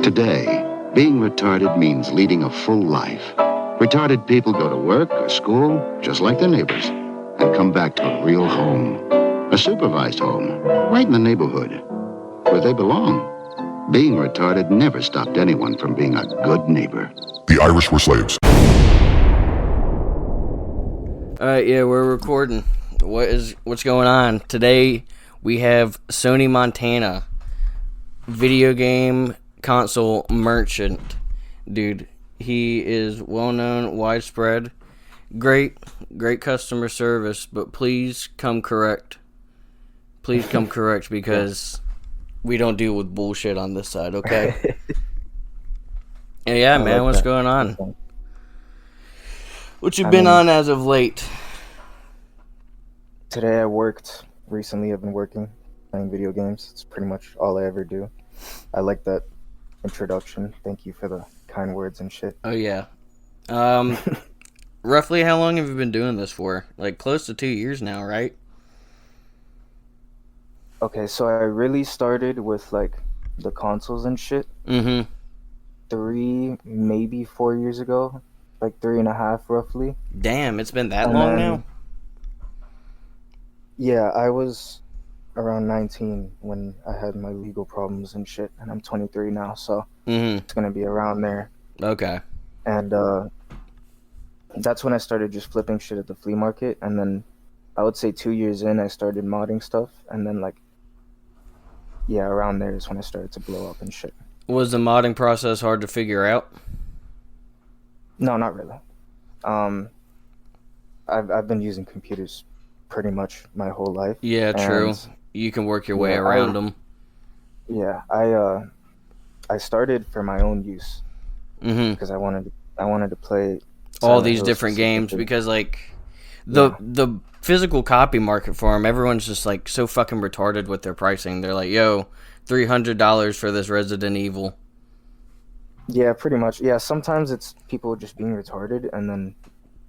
Today, being retarded means leading a full life. Retarded people go to work or school, just like their neighbors, and come back to a real home. A supervised home, right in the neighborhood, where they belong. Being retarded never stopped anyone from being a good neighbor. The Irish were slaves. Alright, yeah, we're recording. What's going on? Today, we have Sony Montana, video game console merchant. Dude, he is well-known, widespread, great customer service, but please come correct. Please come correct, because we don't deal with bullshit on this side, okay? And yeah, man, what's going on? What you been on as of late? Today I worked. Recently I've been working, playing video games. It's pretty much all I ever do. I like that introduction. Thank you for the kind words and shit. Oh, yeah. Roughly how long have you been doing this for? Like, close to 2 years now, right? Okay, so I really started with, like, the consoles and shit. 3, maybe 4 years ago. Like 3.5, roughly. Damn, it's been that long now? Yeah, I was around 19 when I had my legal problems and shit, and I'm 23 now, so it's gonna be around there. Okay. And that's when I started just flipping shit at the flea market, and then I would say 2 years in, I started modding stuff, and then around there is when I started to blow up and shit. Was the modding process hard to figure out? No, not really. I've been using computers pretty much my whole life. Yeah, true. You can work your way around them. Yeah, I started for my own use because I wanted to play all these different games, because like the physical copy market for them, everyone's just like so fucking retarded with their pricing. They're like, yo, $300 for this Resident Evil. Yeah, pretty much. Yeah, sometimes it's people just being retarded, and then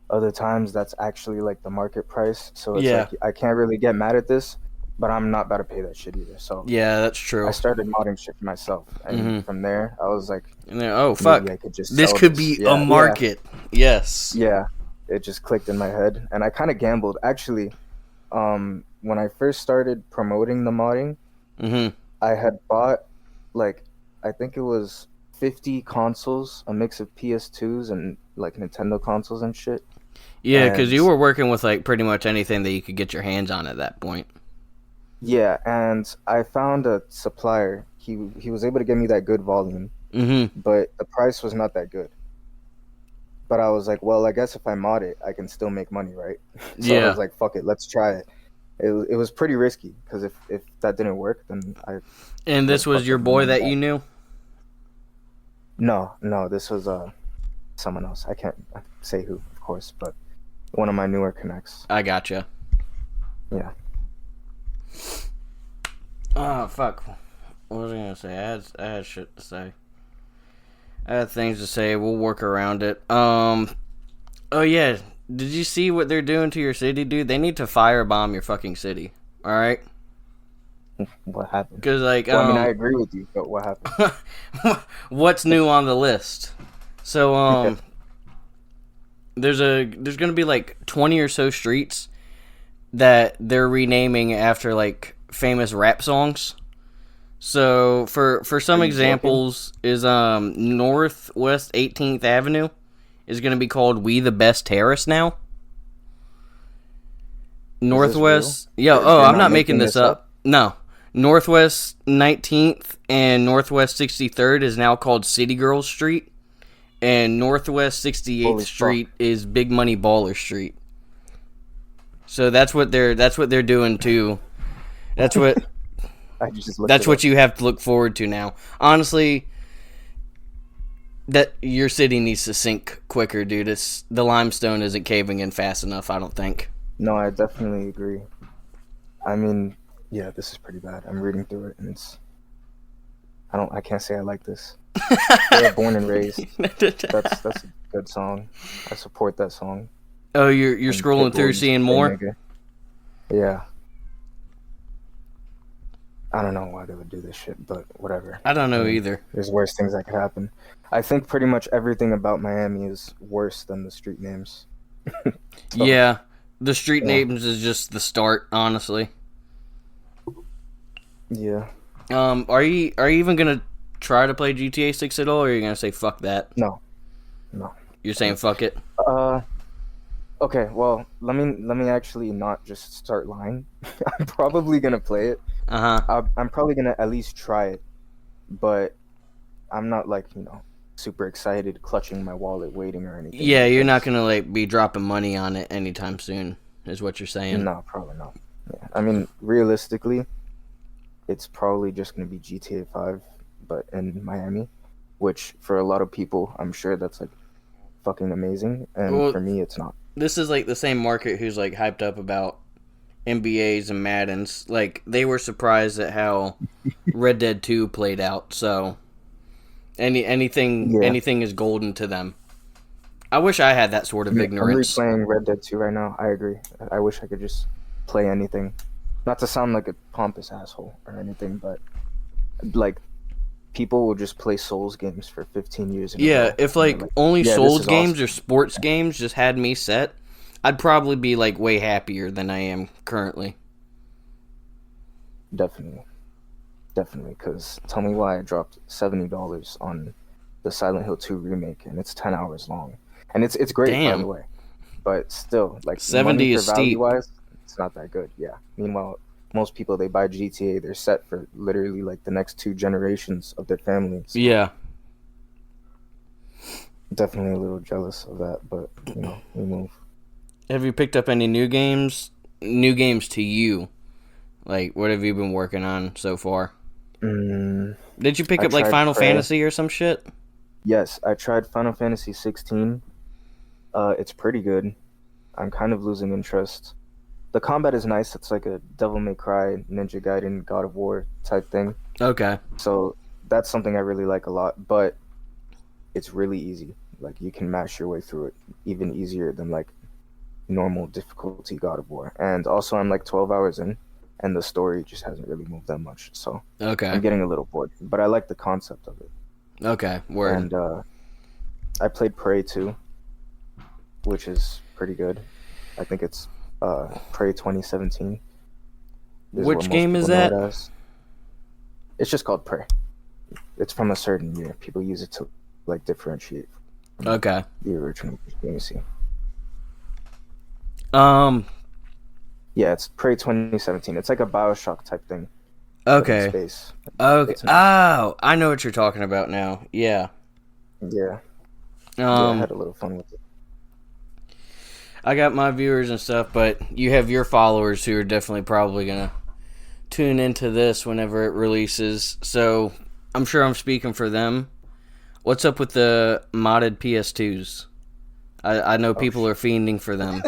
other times that's actually like the market price. So it's like I can't really get mad at this, but I'm not about to pay that shit either. So yeah, that's true. I started modding shit for myself, and from there I was like, oh fuck, I could just this could be a market. Yes. Yeah, it just clicked in my head, and I kind of gambled. Actually, when I first started promoting the modding, I had bought I think it was 50 consoles, a mix of PS2s and like Nintendo consoles and shit. Yeah, because you were working with like pretty much anything that you could get your hands on at that point. Yeah, and I found a supplier. He was able to get me that good volume, but the price was not that good. But I was like, well, I guess if I mod it, I can still make money, right? So I was like, fuck it, let's try it. It was pretty risky, because if that didn't work, then I... And this was your boy that you knew? No, this was someone else. I can't say who, of course, but one of my newer connects. I gotcha. Yeah. Oh, fuck. What was I going to say? I had shit to say. I had things to say. We'll work around it. Oh, yeah. Did you see what they're doing to your city, dude? They need to firebomb your fucking city. All right? What happened? Because, like, well, I mean, I agree with you, but what happened? What's new on the list? So, there's gonna be like 20 or so streets that they're renaming after like famous rap songs. So, for some examples, is Northwest 18th Avenue is gonna be called We the Best Terrace now. Northwest, I'm not making this up. No. Northwest 19th and Northwest 63rd is now called City Girls Street, and Northwest 68th Street is Big Money Baller Street. So that's what they're doing too. That's what that's what you have to look forward to now. Honestly, that your city needs to sink quicker, dude. The limestone isn't caving in fast enough, I don't think. No, I definitely agree. I mean, yeah, this is pretty bad. I'm reading through it, and I can't say I like this. Yeah, Born and Raised. That's a good song. I support that song. Oh, you're scrolling through seeing more? Yeah. I don't know why they would do this shit, but whatever. I don't know either. There's worse things that could happen. I think pretty much everything about Miami is worse than the street names. So, yeah, the street names is just the start, honestly. Yeah. Are you even gonna try to play GTA 6 at all, or are you gonna say fuck that? No. You're saying fuck it? Okay, well, let me actually not just start lying. I'm probably gonna play it. I'm probably gonna at least try it, but I'm not like, super excited, clutching my wallet, waiting or anything. Yeah, you're not gonna like be dropping money on it anytime soon, is what you're saying. No, probably not. Yeah. I mean, realistically, it's probably just gonna be GTA 5, but in Miami, which for a lot of people, I'm sure that's like fucking amazing, and for me, it's not. This is like the same market who's like hyped up about NBAs and Maddens. Like, they were surprised at how Red Dead 2 played out, so anything is golden to them. I wish I had that sort of ignorance. I'm replaying Red Dead 2 right now. I agree. I wish I could just play anything. Not to sound like a pompous asshole or anything, but like, people will just play Souls games for 15 years. Yeah, if like only Souls games awesome. Or sports games just had me set, I'd probably be like way happier than I am currently. Definitely, because tell me why I dropped $70 on the Silent Hill 2 remake, and it's 10 hours long, and it's great. Damn. By the way, but still, like 70 is steep. Wise, it's not that good. Yeah. Meanwhile, most people, they buy GTA, they're set for literally like the next 2 generations of their families. So yeah. Definitely a little jealous of that, but we move. Have you picked up any new games? New games to you? Like, what have you been working on so far? Did you pick up like Final Fantasy or some shit? Yes, I tried Final Fantasy 16. It's pretty good. I'm kind of losing interest. The combat is nice. It's like a Devil May Cry, Ninja Gaiden, God of War type thing. Okay. So that's something I really like a lot, but it's really easy. Like, you can mash your way through it even easier than like normal difficulty God of War. And also, I'm like 12 hours in, and the story just hasn't really moved that much. So I'm getting a little bored, but I like the concept of it. Okay, word. And I played Prey 2, which is pretty good. I think it's Prey 2017. Which game is that? It's just called Prey. It's from a certain year. People use it to like differentiate from the original. Let me see. Yeah, it's Prey 2017. It's like a BioShock type thing. Okay. Space. Okay. Oh, I know what you're talking about now. Yeah. Yeah. I had a little fun with it. I got my viewers and stuff, but you have your followers who are definitely probably gonna tune into this whenever it releases. So I'm sure I'm speaking for them. What's up with the modded PS2s? I know people are fiending for them.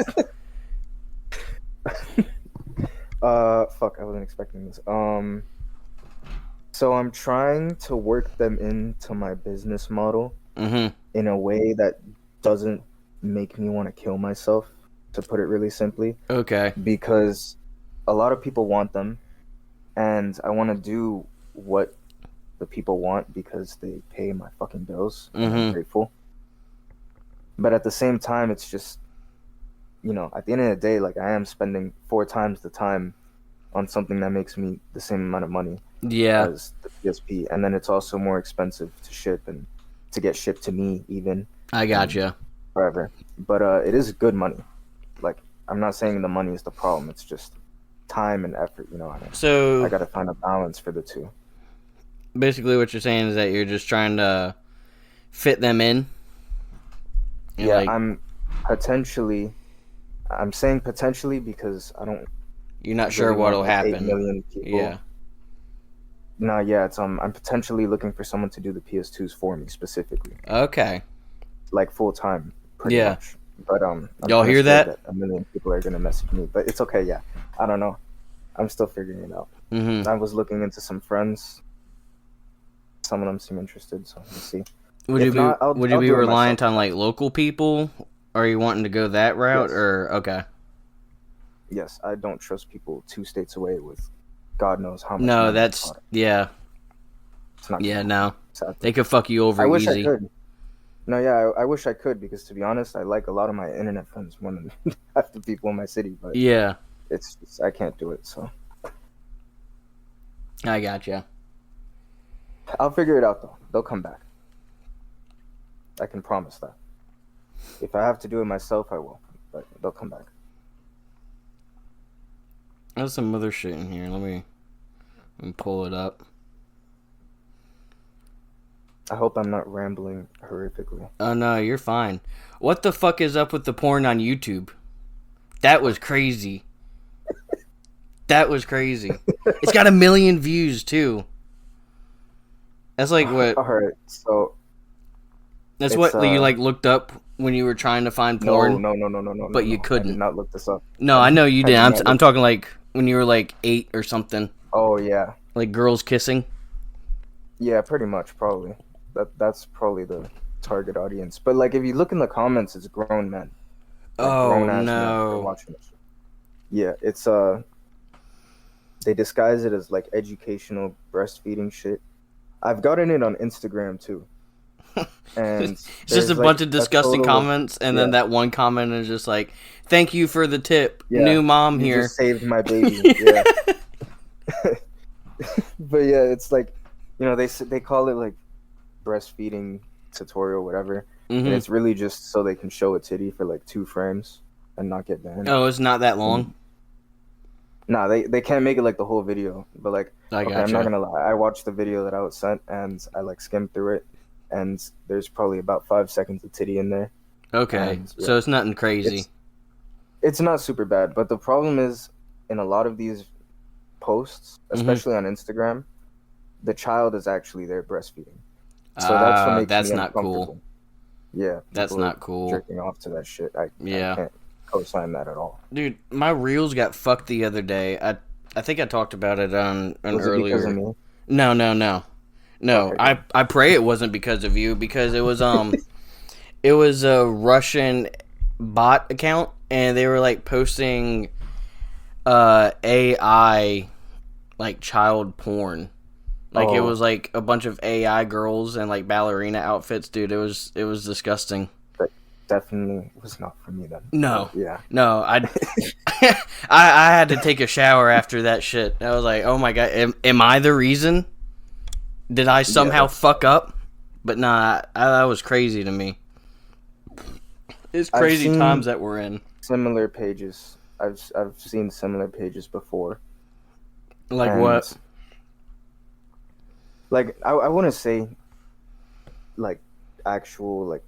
Fuck, I wasn't expecting this. So I'm trying to work them into my business model in a way that doesn't make me want to kill myself, to put it really simply. Okay. Because a lot of people want them, and I want to do what the people want because they pay my fucking bills. I'm grateful. But at the same time, it's just, at the end of the day, like, I am spending 4 times the time on something that makes me the same amount of money as the PSP, and then it's also more expensive to ship and to get shipped to me even. I gotcha. Forever. But it is good money. Like, I'm not saying the money is the problem. It's just time and effort, So I gotta find a balance for the two. Basically what you're saying is that you're just trying to fit them in? Yeah, I'm saying potentially because I don't... You're not sure what'll happen. 8 million people. Yeah. No, yeah, it's I'm potentially looking for someone to do the PS2s for me specifically. Okay. Like full time, pretty much. But I'm y'all hear that? 1 million people are gonna message me, but it's okay. Yeah, I don't know. I'm still figuring it out. I was looking into some friends. Some of them seem interested, so we'll see. Would you be reliant on like local people? Are you wanting to go that route, or okay? Yes, I don't trust people 2 states away with God knows how much. No, that's yeah. It's not. Yeah, no. Sadly. They could fuck you over I wish easy. I could. No, yeah, I wish I could, because to be honest, I like a lot of my internet friends more than half the people in my city. But Yeah, it's I can't do it. So I gotcha. I'll figure it out though. They'll come back. I can promise that. If I have to do it myself, I will. But they'll come back. There's some other shit in here. Let me pull it up. I hope I'm not rambling horrifically. Oh no, you're fine. What the fuck is up with the porn on YouTube? That was crazy. That was crazy. It's got 1 million views too. That's like what? Alright, so That's what you like looked up when you were trying to find porn. No. But you couldn't. I did not look this up. No, I know you didn't. I'm talking like when you were like 8 or something. Oh yeah. Like girls kissing. Yeah, pretty much, probably. That's probably the target audience. But like, if you look in the comments, it's grown men. Like, Oh men no. watching this. Yeah, it's they disguise it as like educational breastfeeding shit. I've gotten it on Instagram too. And it's just a bunch of disgusting comments, and then that one comment is just like, "Thank you for the tip, new mom you here. Just saved my baby." Yeah. But yeah, it's like, you know, they call it like breastfeeding tutorial, whatever, and it's really just so they can show a titty for like 2 frames and not get banned. Oh, it's not that long. Nah, they can't make it like the whole video, but like, gotcha. I'm not gonna lie, I watched the video that I was sent and I like skimmed through it, and there's probably about 5 seconds of titty in there. Okay, and, so it's nothing crazy. It's not super bad, but the problem is, in a lot of these posts, especially on Instagram, the child is actually there breastfeeding. So that's what makes me not uncomfortable. Cool. Yeah, that's not cool. Jerking off to that shit. I can't co-sign that at all. Dude, my reels got fucked the other day. I think I talked about it on an earlier. Was it because of me? No. Okay. I pray it wasn't because of you, because it was it was a Russian bot account, and they were like posting AI like child porn. Like it was like a bunch of AI girls and like ballerina outfits, dude. It was disgusting. That definitely was not for me then. No. Yeah. No, I had to take a shower after that shit. I was like, oh my god, am I the reason? Did I somehow fuck up? But nah, that was crazy to me. It's crazy times that we're in. Similar pages. I've seen similar pages before. Like what? Like, I wouldn't say, like, actual, like,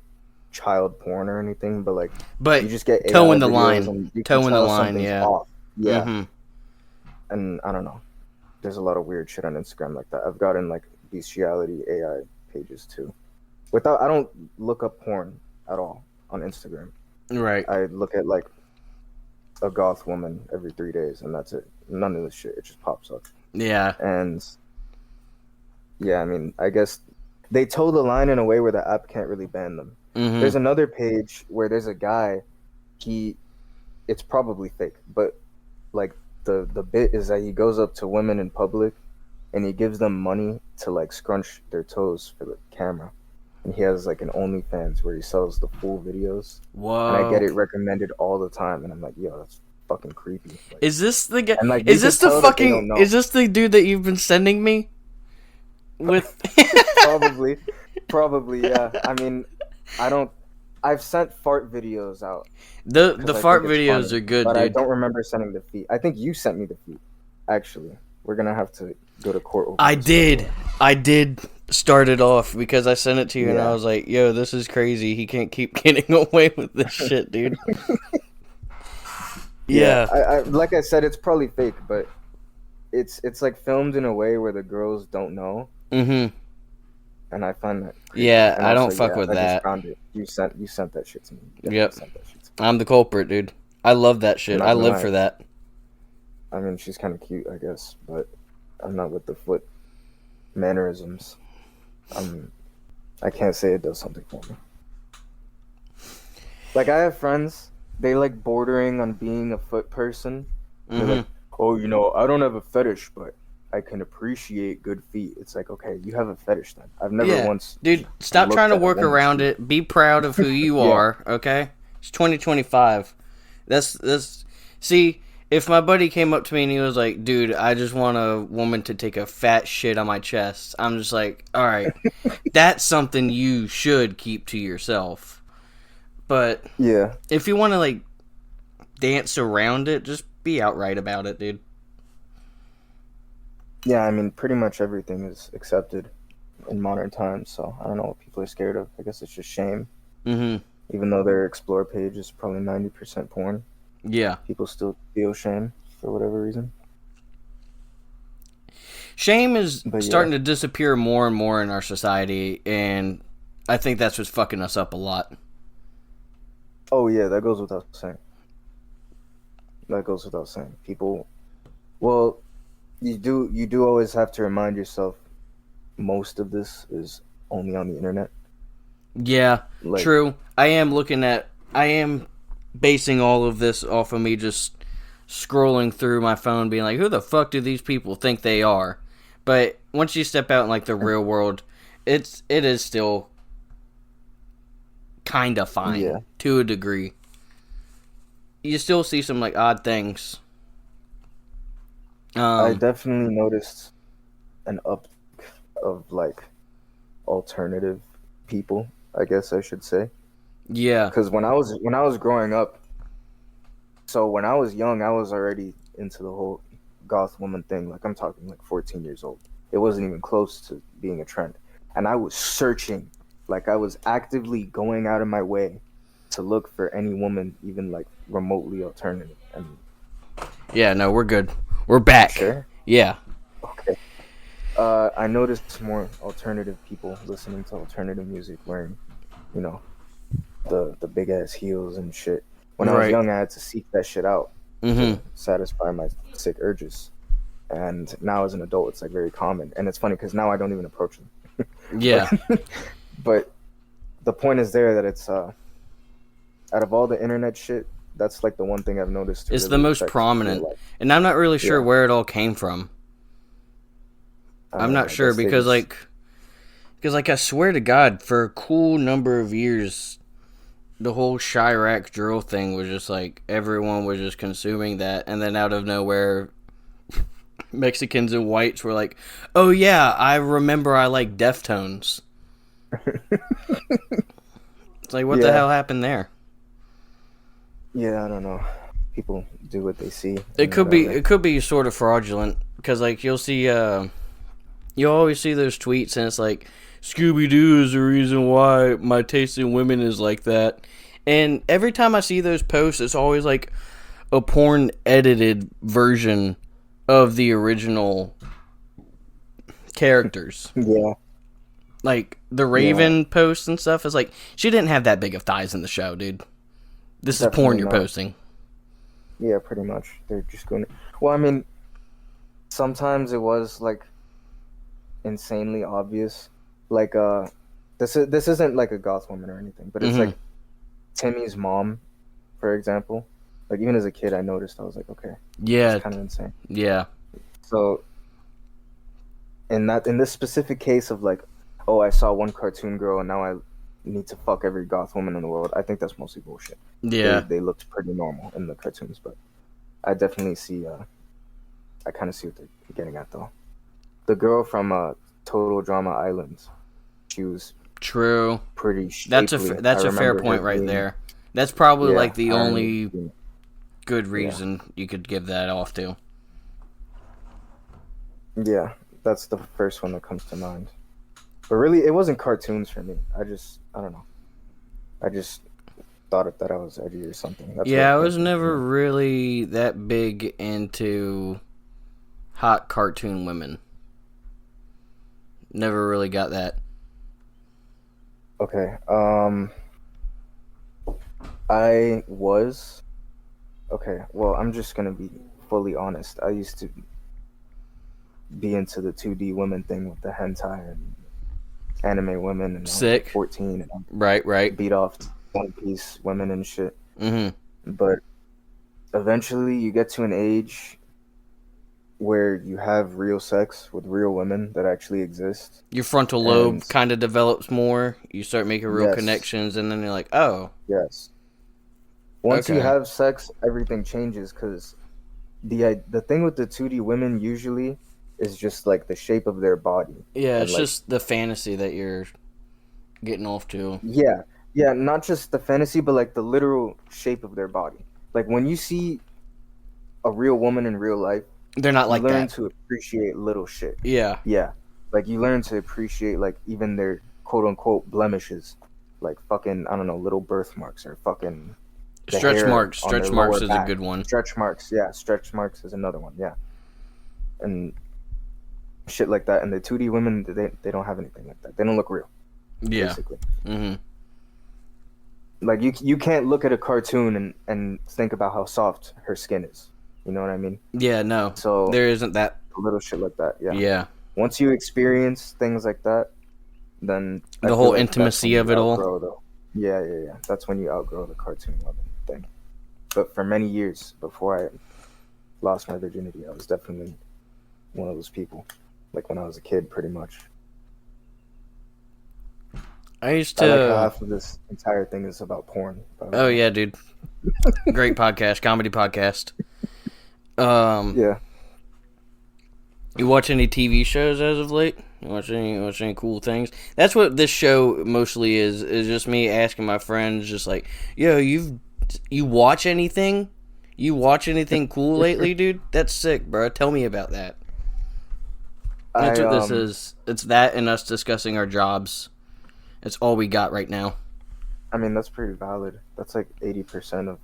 child porn or anything, but, like, you just get toeing the line. Toeing the line, yeah. Off. Yeah. And, I don't know. There's a lot of weird shit on Instagram like that. I've gotten, like, bestiality AI pages, too. I don't look up porn at all on Instagram. Right. I look at, like, a goth woman every 3 days, and that's it. None of this shit. It just pops up. Yeah. And... yeah, I mean, I guess they toe the line in a way where the app can't really ban them. There's another page where there's a guy, it's probably fake, but like the bit is that he goes up to women in public and he gives them money to like scrunch their toes for the camera. And he has like an OnlyFans where he sells the full videos. Whoa. And I get it recommended all the time, and I'm like, yo, that's fucking creepy. Like, is this the guy? Like, is this the fucking? Is this the dude that you've been sending me? With probably yeah. I mean, I've sent fart videos out. The fart videos funny, are good, but dude. I don't remember sending the feed. I think you sent me the feed. Actually, we're gonna have to go to court over I did start it off because I sent it to you and I was like, yo, this is crazy. He can't keep getting away with this shit, dude. Yeah. I like I said, it's probably fake, but it's like filmed in a way where the girls don't know. And I find that creepy. Yeah, I don't fuck with that. I just found it. You sent that shit to me. Yep. I'm the culprit, dude. I love that shit. I live for that. I mean, she's kind of cute, I guess, but I'm not with the foot mannerisms. I can't say it does something for me. Like, I have friends, they like bordering on being a foot person. They're like, oh, you know, I don't have a fetish, but I can appreciate good feet. It's like, okay, you have a fetish then. I've never once dude, stop looked trying to at a work woman's around feet. it. Be proud of who you Yeah. are, okay? It's 2025. That's see, if my buddy came up to me and he was like, dude, I just want a woman to take a fat shit on my chest, I'm just like, all right, that's something you should keep to yourself. But Yeah. if you want to like dance around it, just be outright about it, dude. Yeah, I mean, pretty much everything is accepted in modern times, so I don't know what people are scared of. I guess it's just shame. Mm-hmm. Even though their explore page is probably 90% porn, Yeah. people still feel shame for whatever reason. Shame is But starting to disappear more and more in our society, and I think that's what's fucking us up a lot. Oh yeah, that goes without saying. That goes without saying. People, well, you do always have to remind yourself most of this is only on the internet. Yeah, Like, true. I am basing all of this off of me just scrolling through my phone being like, who the fuck do these people think they are? But once you step out in like the real world, it is still kind of fine to a degree. You still see some like odd things. I definitely noticed an uptick of like alternative people, I guess I should say. Yeah. Because when I was growing up, so when I was young, I was already into the whole goth woman thing. Like I'm talking like 14 years old. It wasn't even close to being a trend, and I was searching, like I was actively going out of my way to look for any woman even like remotely alternative. And yeah, no, we're good. We're back. Sure. Yeah. Okay. I noticed more alternative people listening to alternative music, wearing, you know, the big ass heels and shit. When I was young, I had to seek that shit out to satisfy my sick urges. And now as an adult, it's like very common. And it's funny because now I don't even approach them. Yeah. But the point is there that it's out of all the internet shit, that's like the one thing I've noticed. It's really the most prominent, and I'm not really sure where it all came from. I'm not sure because like I swear to God, for a cool number of years, the whole Chirac drill thing was just like everyone was just consuming that, and then out of nowhere, Mexicans and whites were like, "Oh yeah, I remember I like Deftones." It's like, what the hell happened there? Yeah, I don't know. People do what they see. It could be sort of fraudulent because like you'll see, you always see those tweets and it's like Scooby Doo is the reason why my taste in women is like that, and every time I see those posts, it's always like a porn edited version of the original characters. Yeah. Like the Raven posts and stuff is like she didn't have that big of thighs in the show, dude. This is porn you're posting. Yeah, pretty much. They're just going. Well, I mean, sometimes it was like insanely obvious. Like this isn't like a goth woman or anything, but it's like Timmy's mom, for example. Like even as a kid, I noticed. I was like, okay, yeah, it's kind of insane. Yeah. So in this specific case of like, oh, I saw one cartoon girl and now I need to fuck every goth woman in the world, I think that's mostly bullshit. Yeah. They looked pretty normal in the cartoons, but I definitely see, I kind of see what they're getting at, though. The girl from Total Drama Island, she was pretty shapely. That's a fair point right there. That's probably like the only good reason you could give that off to. Yeah, that's the first one that comes to mind. But really, it wasn't cartoons for me. I don't know. I just thought that I was edgy or something. That's I was never really that big into hot cartoon women. Never really got that. Okay. I was. Okay, well, I'm just gonna be fully honest. I used to be into the 2D women thing with the hentai and anime women, and sick 14 and right beat off One Piece women and shit. Mm-hmm. But eventually you get to an age, where you have real sex with real women that actually exist. Your frontal lobe kind of develops more. You start making real connections, and then you're like, oh. Yes. Once you have sex, everything changes, because the thing with the 2D women usually is just like the shape of their body. Yeah, it's just the fantasy that you're getting off to. Yeah, not just the fantasy, but like the literal shape of their body. Like when you see a real woman in real life, they're not like that. You learn to appreciate little shit. Yeah. Like you learn to appreciate like even their quote unquote blemishes, like fucking, I don't know, little birthmarks or fucking stretch marks. Stretch marks is a good one. Stretch marks is another one. Yeah, and shit like that. And the 2D women, they don't have anything like that. They don't look real. Yeah. Basically. Mm-hmm. Like you can't look at a cartoon and think about how soft her skin is. You know what I mean? Yeah, no. So there isn't that little shit like that. Yeah. Yeah. Once you experience things like that, then the whole intimacy of it all. Yeah. That's when you outgrow the cartoon woman thing. But for many years before I lost my virginity, I was definitely one of those people. Like when I was a kid, pretty much. I used to. I like how half of this entire thing is about porn. Oh yeah, dude. Great podcast, comedy podcast. Yeah. You watch any TV shows as of late? You watch any cool things? That's what this show mostly is just me asking my friends, just like, yo, you watch anything? You watch anything cool lately, dude? That's sick, bro. Tell me about that. That's what this is. It's that and us discussing our jobs. It's all we got right now. I mean, that's pretty valid. That's like 80% of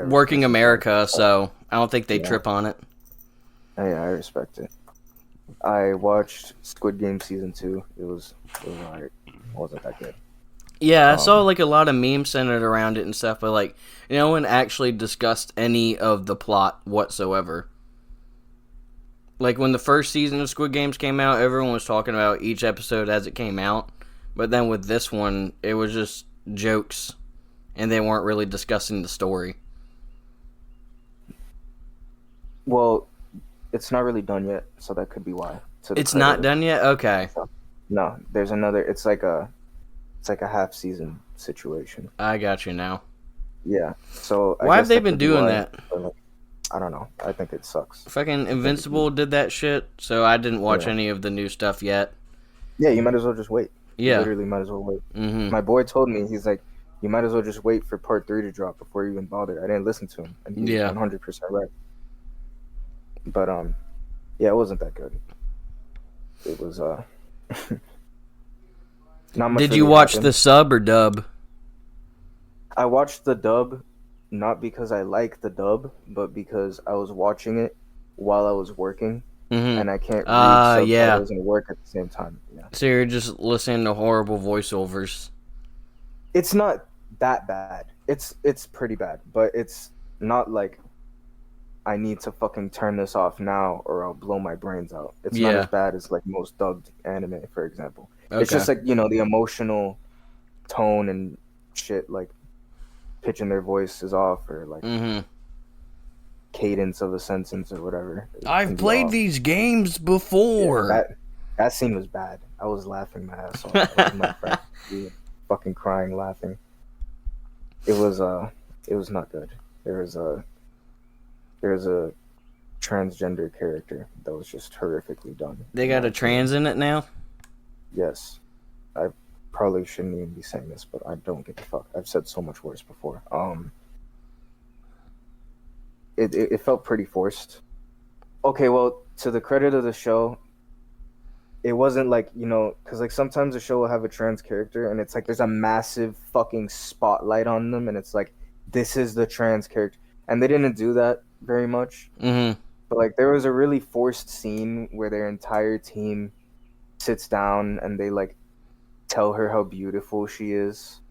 working America, so I don't think they trip on it. Yeah, I respect it. I watched Squid Game season 2. It was alright. It wasn't that good. Yeah, I saw like a lot of memes centered around it and stuff, but like no one actually discussed any of the plot whatsoever. Like when the first season of Squid Games came out, everyone was talking about each episode as it came out. But then with this one, it was just jokes, and they weren't really discussing the story. Well, it's not really done yet, so that could be why. It's not done yet? Okay. No, there's another. It's like a half season situation. I got you now. Yeah. So why have they been doing that? I don't know. I think it sucks. Fucking Invincible did that shit, so I didn't watch any of the new stuff yet. Yeah, you might as well just wait. Yeah. You literally might as well wait. Mm-hmm. My boy told me, he's like, you might as well just wait for part 3 to drop before you even bother. I didn't listen to him, and he's 100% right. But yeah, it wasn't that good. It was not much. Did you watch the sub or dub? I watched the dub, not because I like the dub, but because I was watching it while I was working. Mm-hmm. And I can't read subtitles and work at the same time. Yeah. So you're just listening to horrible voiceovers. It's not that bad. It's pretty bad, but it's not like I need to fucking turn this off now or I'll blow my brains out. It's not as bad as like most dubbed anime, for example. Okay. It's just like, the emotional tone and shit, like pitching their voices off or like cadence of a sentence or whatever. I've played these games before. Yeah, that scene was bad. I was laughing my ass off. My friend, we were fucking crying, laughing. It was not good. There was a transgender character that was just horrifically done. They got a trans in it now? Yes. I probably shouldn't even be saying this, but I don't give a fuck. I've said so much worse before. It felt pretty forced. Okay, well, to the credit of the show, it wasn't like, because like sometimes a show will have a trans character and it's like there's a massive fucking spotlight on them and it's like, this is the trans character. And they didn't do that very much. Mm-hmm. But like there was a really forced scene where their entire team sits down and they like tell her how beautiful she is.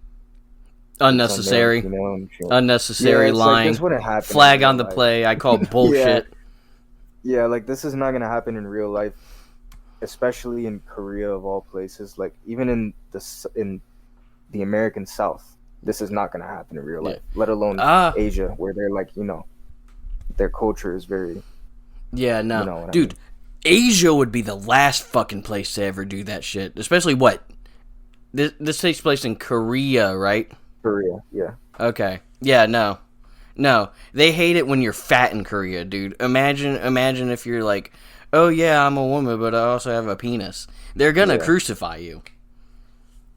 Unnecessary. Unnecessary line. Like, this wouldn't happen. Flag on the play. I call bullshit. Yeah, like this is not gonna happen in real life, especially in Korea of all places. Like even in the American South, this is not gonna happen in real life. Let alone Asia, where they're like, their culture is very Yeah, no. You know what Dude, I mean? Asia would be the last fucking place to ever do that shit. Especially what? This takes place in Korea, right? Korea, yeah. Okay. Yeah, no. No. They hate it when you're fat in Korea, dude. Imagine if you're like, oh yeah, I'm a woman, but I also have a penis. They're gonna crucify you.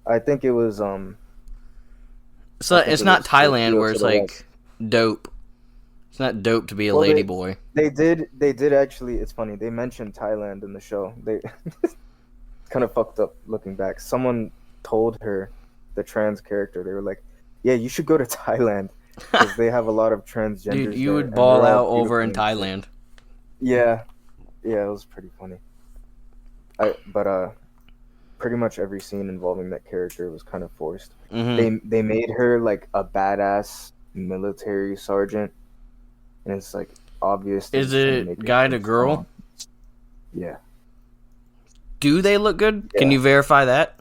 I think it was So it's not Thailand where it's like West. dope. It's not dope to be a Well, lady boy. They did actually. It's funny. They mentioned Thailand in the show. They kind of fucked up looking back. Someone told her, the trans character, they were like, "Yeah, you should go to Thailand because they have a lot of transgenders." Dude, you there, would and ball they're all out over in beautiful and Thailand. shit." Yeah, it was pretty funny. But pretty much every scene involving that character was kind of forced. Mm-hmm. They made her like a badass military sergeant, and it's like obvious. Is it guy to girl? Yeah. Do they look good? Yeah. Can you verify that?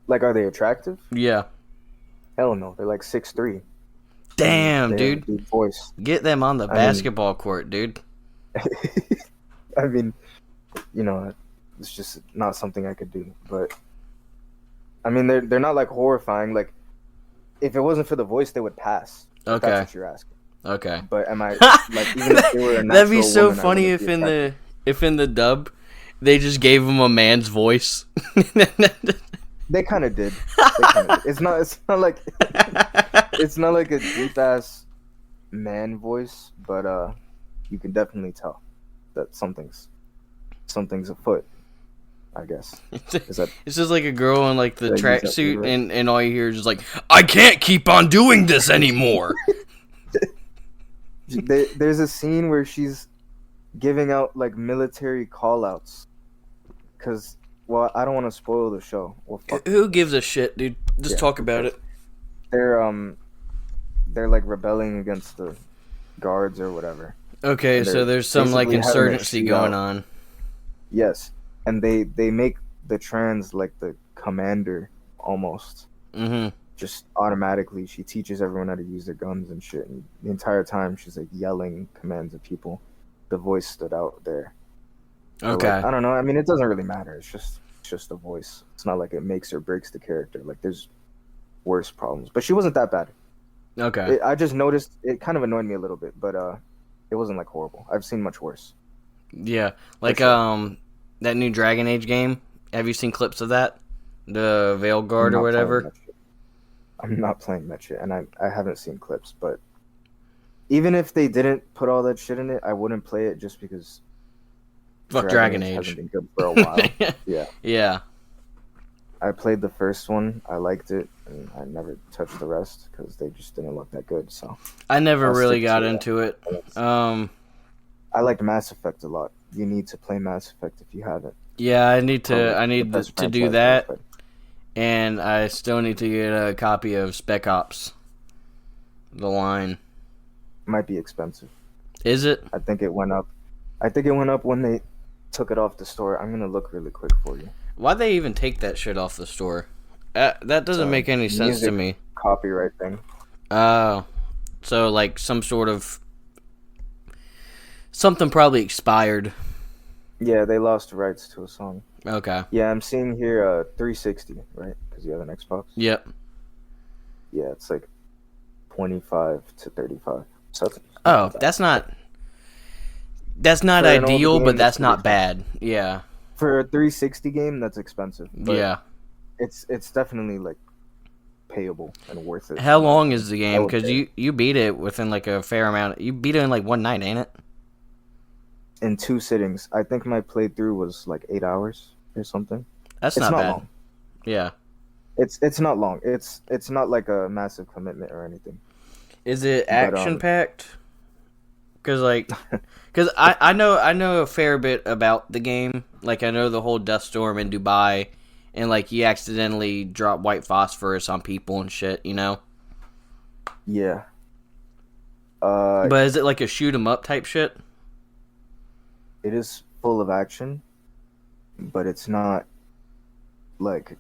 Like, are they attractive? Yeah. Hell no, they're like 6'3". Damn, They have a dude. deep voice. Get them on the basketball court, dude. I mean, you know, it's just not something I could do. But I mean, they're not like horrifying. Like, if it wasn't for the voice, they would pass. If Okay. that's what you're asking. Okay. But am I like, even if they were a natural That'd be so woman, I funny wouldn't if be in the dub they just gave him a man's voice. They kind of did. It's not like it's not like a deep ass man voice, but you can definitely tell that something's afoot. I guess. It's just like a girl in like the Did I use that tracksuit, word right? and all you hear is just like, I can't keep on doing this anymore. There's a scene where she's giving out like military call-outs, because, well, I don't want to spoil the show. Well, fuck. Who gives a shit, dude? Just Yeah, talk about it. They're like rebelling against the guards or whatever. Okay, And so they're there's some like basically having a insurgency going shootout. on. Yes, and they make the trans like the commander almost. Mm-hmm. Just automatically, she teaches everyone how to use their guns and shit. And the entire time, she's like yelling commands at people. The voice stood out there. Okay. Like, I don't know. I mean, it doesn't really matter. It's just a voice. It's not like it makes or breaks the character. Like, there's worse problems, but she wasn't that bad. Okay. I just noticed it kind of annoyed me a little bit, but it wasn't like horrible. I've seen much worse. Yeah, like sure. that new Dragon Age game. Have you seen clips of that? The Veil Guard or whatever. I'm not playing that shit, and I haven't seen clips. But even if they didn't put all that shit in it, I wouldn't play it just because. Fuck Dragon Age. Hasn't been good for a while. Yeah. Yeah. I played the first one. I liked it, and I never touched the rest because they just didn't look that good. So I never I'll really stick got to into it. I liked Mass Effect a lot. You need to play Mass Effect if you haven't. Yeah, I need Probably to the best to do franchise that, ever. and I still need to get a copy of Spec Ops. The line. Might be expensive. Is it? I think it went up. I think it went up when they took it off the store. I'm gonna look really quick for you. Why'd they even take that shit off the store? That doesn't make any sense to me. Copyright thing. Oh, so like some sort of something probably expired. Yeah, they lost the rights to a song. Okay. Yeah, I'm seeing here 360, right? Because you have an Xbox. Yep. Yeah, it's like 25 to 35. So that's not For an old ideal, game, but that's that's not pretty bad. Yeah. for a 360 game, that's expensive. But Yeah. it's definitely like payable and worth it. How long is the game? would Because say. you beat it within like a fair amount. You beat it in like one night, ain't it? In 2 sittings. I think my playthrough was like 8 hours or something. That's It's not not bad. long. Yeah. It's not long. It's not like a massive commitment or anything. Is it But, action packed? Because I know a fair bit about the game. Like I know the whole dust storm in Dubai, and like you accidentally drop white phosphorus on people and shit. You know. Yeah. But is it like a shoot 'em up type shit? It is full of action, but it's not like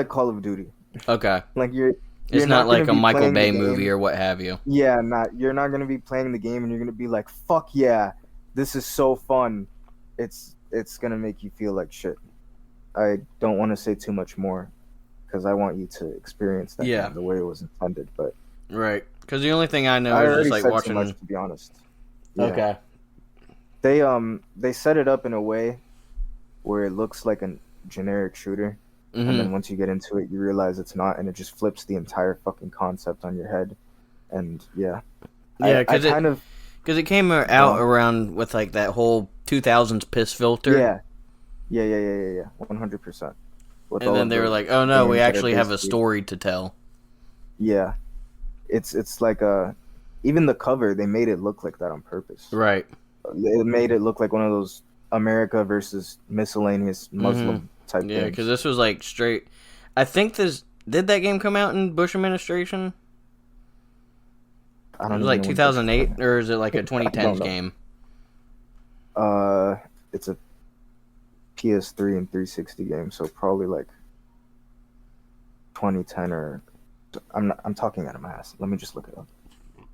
Call of Duty. Okay. Like It's not like a Michael Bay movie or what have you. Yeah, you're not gonna be playing the game and you're gonna be like, fuck yeah, this is so fun. It's gonna make you feel like shit. I don't want to say too much more because I want you to experience that game the way it was intended. But right, because the only thing I know is just like watching. Too much, to be honest. Yeah. Okay. They set it up in a way where it looks like a generic shooter, and then once you get into it, you realize it's not, and it just flips the entire fucking concept on your head. And because it came out around with like that whole 2000s piss filter. Yeah, 100%. And then they were like, "Oh no, we actually have a story to tell." Yeah, it's like even the cover, they made it look like that on purpose. Right. It made it look like one of those America versus miscellaneous Muslim type games. Yeah, because this was like straight. I think did that game come out in Bush administration? I don't know. It was like 2008, or is it like a 2010s game? It's a PS3 and 360 game, so probably like 2010 or I'm talking out of my ass. Let me just look it up.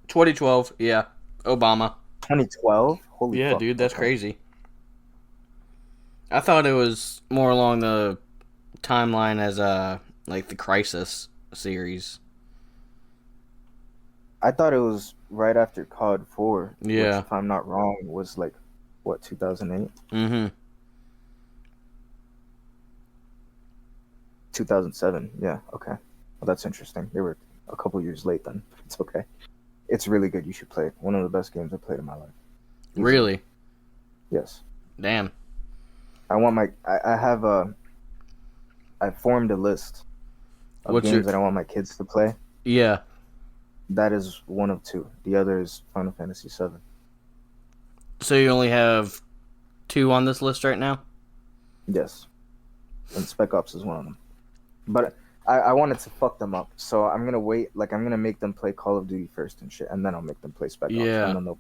2012, yeah, Obama. 2012? Holy yeah, fuck. Dude, that's crazy. I thought it was more along the timeline as like the Crisis series. I thought it was right after COD 4. Yeah. Which, if I'm not wrong, was like, what, 2008? 2007, yeah, okay. Well, that's interesting. They were a couple years late then. It's okay. It's really good. You should play it. One of the best games I've played in my life. Easy. Really? Yes. Damn. I formed a list of games that I want my kids to play. Yeah. That is one of two. The other is Final Fantasy VII. So you only have 2 on this list right now? Yes. And Spec Ops is one of them. But I wanted to fuck them up, so I'm going to wait. Like, I'm going to make them play Call of Duty first and shit, and then I'll make them play Spec Ops. Yeah. And then they'll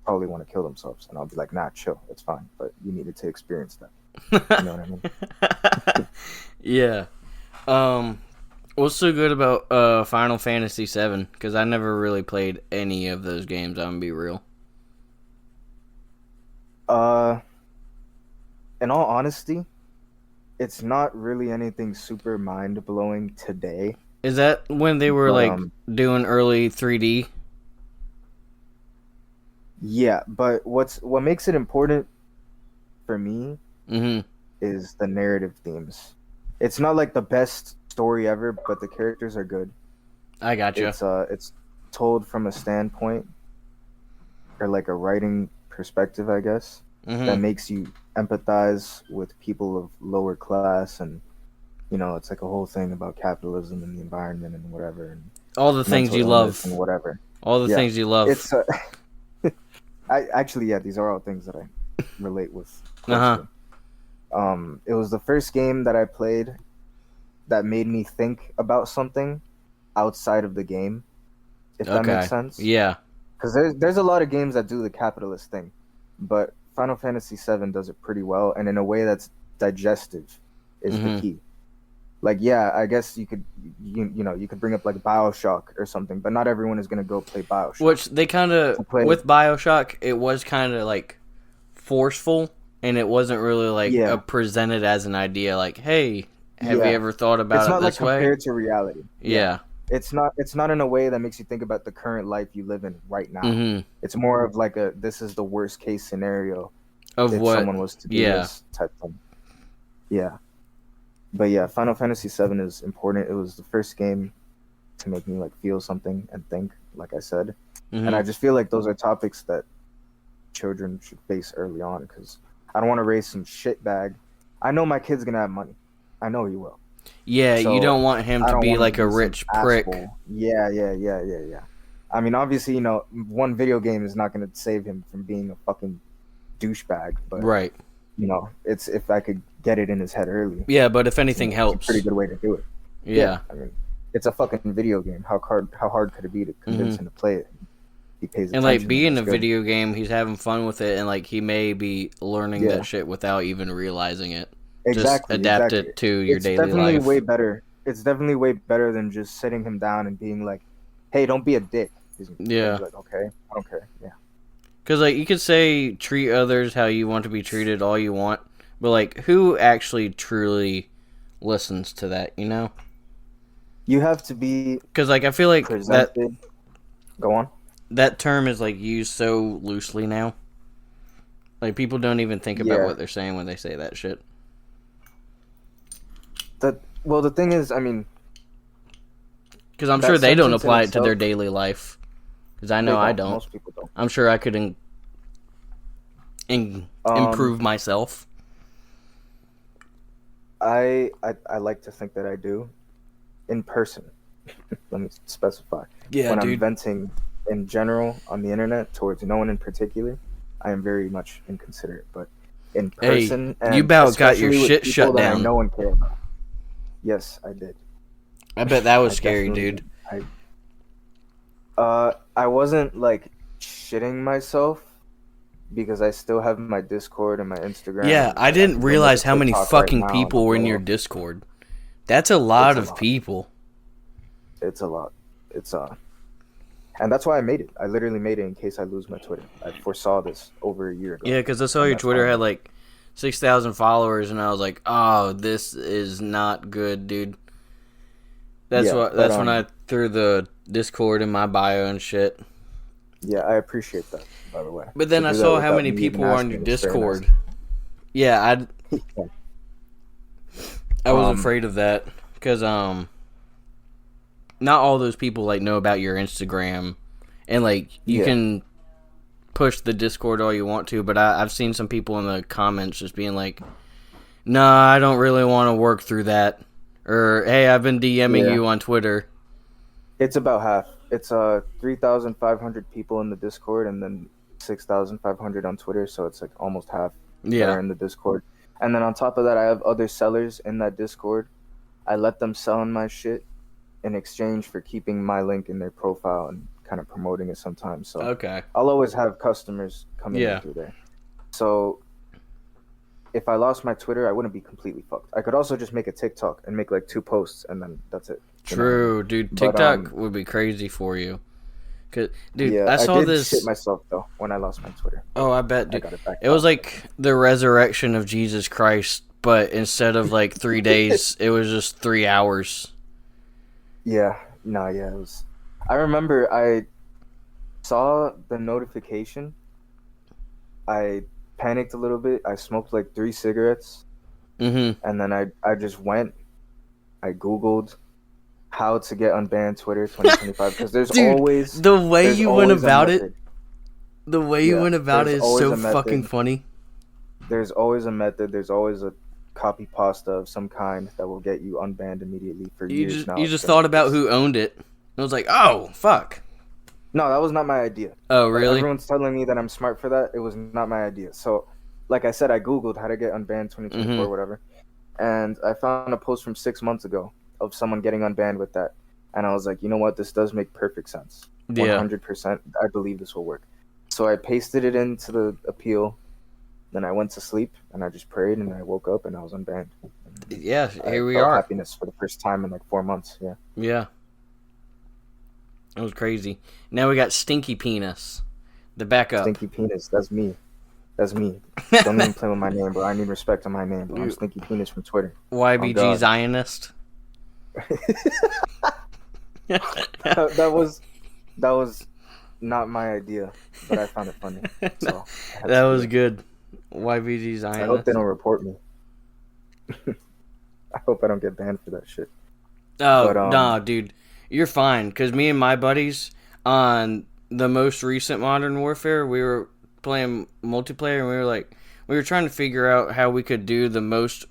probably want to kill themselves, and I'll be like, nah, chill, it's fine. But you needed to experience that. You know what I mean? Yeah. What's so good about Final Fantasy VII? Because I never really played any of those games, I'm going to be real. In all honesty, it's not really anything super mind-blowing today. Is that when they were doing early 3D? Yeah, but what makes it important for me is the narrative themes. It's not like the best story ever, but the characters are good. I gotcha. It's told from a standpoint or like a writing perspective, I guess, that makes you empathize with people of lower class, and it's like a whole thing about capitalism and the environment and whatever, and all the things you love and whatever. All the things you love. It's these are all things that I relate with. It was the first game that I played that made me think about something outside of the game, if that makes sense. Yeah. Because there's a lot of games that do the capitalist thing, but Final Fantasy VII does it pretty well, and in a way that's digestive is the key. Like, yeah, I guess you could bring up like BioShock or something, but not everyone is going to go play BioShock. Which they kind of, with BioShock, it was kind of like forceful, and it wasn't really like presented as an idea like, hey, have you ever thought about it this way? It's not like compared to reality. Yeah. It's not in a way that makes you think about the current life you live in right now. It's more of like this is the worst case scenario of if someone was to do this type thing. Yeah. But yeah, Final Fantasy VII is important. It was the first game to make me like feel something and think, like I said. And I just feel like those are topics that children should face early on, because I don't want to raise some shitbag. I know my kid's gonna have money. I know he will. Yeah, so you don't want him to be like a rich prick. Yeah. I mean, obviously, one video game is not going to save him from being a fucking douchebag. But, right. It's if I could get it in his head early. Yeah, but if anything helps. It's a pretty good way to do it. Yeah. I mean, it's a fucking video game. How hard could it be to convince him to play it? He pays attention. And like being a video game, he's having fun with it, and like he may be learning that shit without even realizing it. Exactly. Just adapt it to your daily life. It's definitely way better. it's definitely way better than just sitting him down and being like, "Hey, don't be a dick." Yeah. Like, okay, I don't care. Yeah. Because, like, you could say treat others how you want to be treated all you want, but, like, who actually truly listens to that, you know? You have to be... Because, like, I feel like presented. Go on. That term is, like, used so loosely now. Like, people don't even think about what they're saying when they say that shit. Well, the thing is, I mean... Because I'm sure they don't apply it to their daily life. Because I know I don't. Most people don't. I'm sure I could improve myself. I like to think that I do. In person. Let me specify. Yeah, when dude. I'm venting in general on the internet towards no one in particular, I am very much inconsiderate. But in person, hey, you about got your shit shut down. No one cared about. Yes, I did. I bet that was scary, dude. I wasn't like shitting myself because I still have my Discord and my Instagram. Yeah, I didn't realize how many fucking people were in your Discord. That's a lot of people. It's a lot. And that's why I made it. I literally made it in case I lose my Twitter. I foresaw this over a year ago. Yeah, because I saw your Twitter had like 6,000 followers, and I was like, "Oh, this is not good, dude." That's when I threw the Discord in my bio and shit. Yeah, I appreciate that, by the way. But then I saw how many people were on your Discord. Nice. Yeah, I was afraid of that because not all those people like know about your Instagram, and like you can push the Discord all you want to, but I've seen some people in the comments just being like, "Nah, I don't really want to work through that," or "Hey, I've been DMing you on Twitter." It's about half. It's 3,500 people in the Discord, and then 6,500 on Twitter, so it's like almost half that are in the Discord. And then on top of that, I have other sellers in that Discord. I let them sell in my shit in exchange for keeping my link in their profile and kind of promoting it sometimes. So I'll always have customers coming in through there. So if I lost my Twitter, I wouldn't be completely fucked. I could also just make a TikTok and make like 2 posts, and then that's it. True, dude. TikTok would be crazy for you. Cause, dude, I saw this. Shit myself though when I lost my Twitter. Oh, I bet, dude. It was like the resurrection of Jesus Christ, but instead of like 3 days, it was just 3 hours. Yeah, it was. I remember I saw the notification. I panicked a little bit. I smoked like 3 cigarettes, and then I just went. I Googled how to get unbanned Twitter 2025 because there's always the way you went about it. The way you went about it is so fucking funny. There's always a method. There's always a copy pasta of some kind that will get you unbanned immediately for years now. You just thought about who owned it. I was like, oh, fuck. No, that was not my idea. Oh, really? Everyone's telling me that I'm smart for that. It was not my idea. So, like I said, I Googled how to get unbanned 2024 or whatever. And I found a post from 6 months ago of someone getting unbanned with that. And I was like, you know what? This does make perfect sense. 100%. I believe this will work. So I pasted it into the appeal. Then I went to sleep and I just prayed and I woke up and I was unbanned. Yeah, here we are. Happiness for the first time in like 4 months. Yeah. Yeah. It was crazy. Now we got Stinky Penis. The backup. Stinky Penis. That's me. Don't even play with my name, bro. I need respect on my name, bro. I'm Stinky Penis from Twitter. YBG Zionist. that was not my idea, but I found it funny. So that was good. YBG Zionist. I hope they don't report me. I hope I don't get banned for that shit. Oh, nah, dude. You're fine, because me and my buddies on the most recent Modern Warfare, we were playing multiplayer, and we were trying to figure out how we could do the most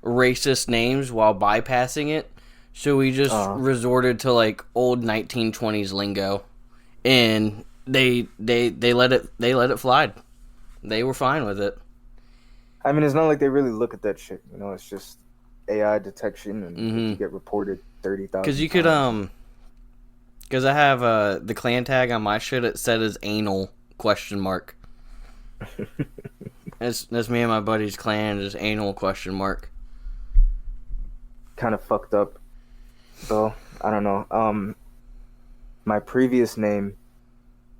racist names while bypassing it. So we just resorted to like old 1920s lingo, and they let it fly. They were fine with it. I mean, it's not like they really look at that shit. You know, it's just AI detection, and you get reported 30,000. Because you could because I have the clan tag on my shit. It said as anal ? That's me and my buddy's clan is anal ? Kind of fucked up. So I don't know. My previous name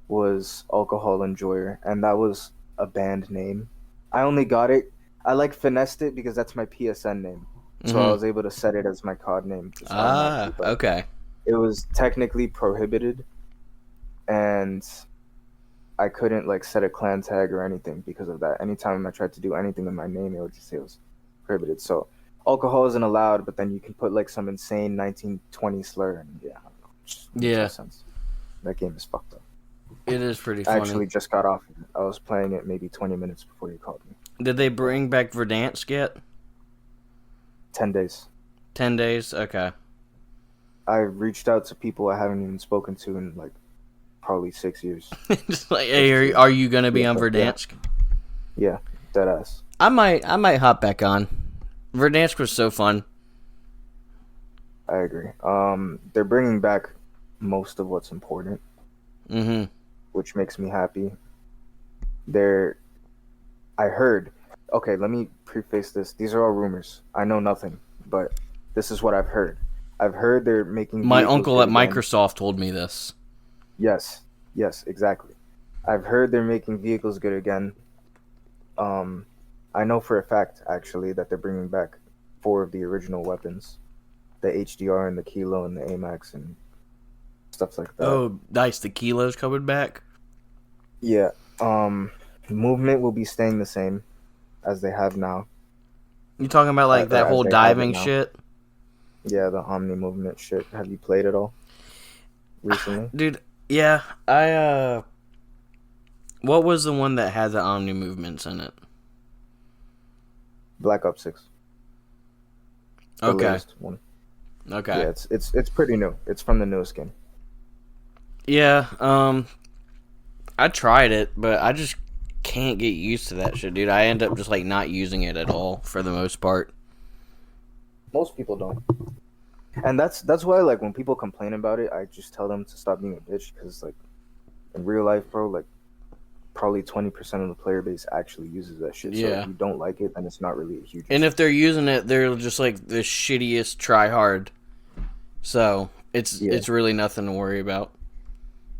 was Alcohol Enjoyer, and that was a band name. I only got it. I like finessed it because that's my PSN name, so I Mm-hmm. was able to set it as my COD name just automatically. Ah, But okay. it was technically prohibited, and I couldn't like set a clan tag or anything because of that. Anytime I tried to do anything with my name, it would just say it was prohibited. So alcohol isn't allowed, but then you can put like some insane 1920 slur, and yeah, I don't know, it just makes no Yeah, sense. That game is fucked up. it is pretty I funny. actually just got off of it. I was playing it maybe 20 minutes before you called me. Did they bring back Verdansk yet? 10 days. 10 days? Okay. I reached out to people I haven't even spoken to in like probably 6 years. Just like, hey, are you gonna be on Yeah, Verdansk? yeah, dead ass. I might hop back on. Verdansk was so fun. I agree. They're bringing back most of what's important, Mm-hmm. which makes me happy. They're, I heard, okay, let me preface this. These are all rumors. I know nothing, but this is what I've heard. I've heard they're making My vehicles uncle good at again. Microsoft told me this. Yes, yes, exactly. I've heard they're making vehicles good again. Um, I know for a fact, actually, that they're bringing back four of the original weapons, the HDR and the Kilo and the AMAX and stuff like that. Oh, nice. The kilos coming back. Yeah. Movement will be staying the same as they have now, You talking about like or that as whole they have it diving now. shit? Yeah, the Omni movement shit. Have you played it all recently? Dude, yeah. What was the one that had the Omni movements in it? Black Ops 6, the Okay. latest one. Okay. Yeah, it's pretty new. It's from the newest game. Yeah, I tried it, but I just can't get used to that shit, dude. I end up just like not using it at all for the most part. Most people don't. And that's why like when people complain about it, I just tell them to stop being a bitch because like in real life, bro, like probably 20% of the player base actually uses that shit. So if Yeah. you don't like it, then it's not really a huge And issue. if they're using it, they're just like the shittiest try hard. So it's Yeah. it's really nothing to worry about.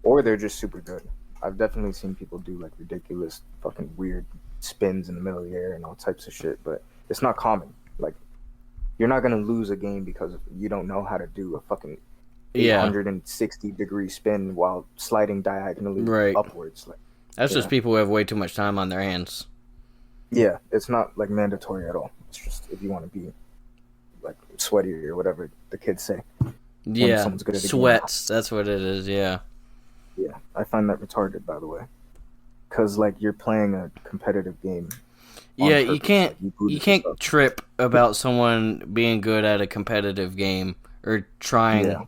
Or they're just super good. I've definitely seen people do like ridiculous fucking weird spins in the middle of the air and all types of shit, but it's not common. Like you're not gonna lose a game because you don't know how to do a fucking Yeah, 860-degree spin while sliding diagonally right. upwards. Like, That's just yeah, people who have way too much time on their hands. yeah, it's not like mandatory at all. It's just if you want to be like sweaty or whatever the kids say when Yeah, someone's good at the game. sweats. That's what it is. Yeah. Yeah, I find that retarded, by the way, because like you're playing a competitive game on Yeah, you purpose. can't Like you you booted can't yourself. trip about someone being good at a competitive game or Yeah, trying.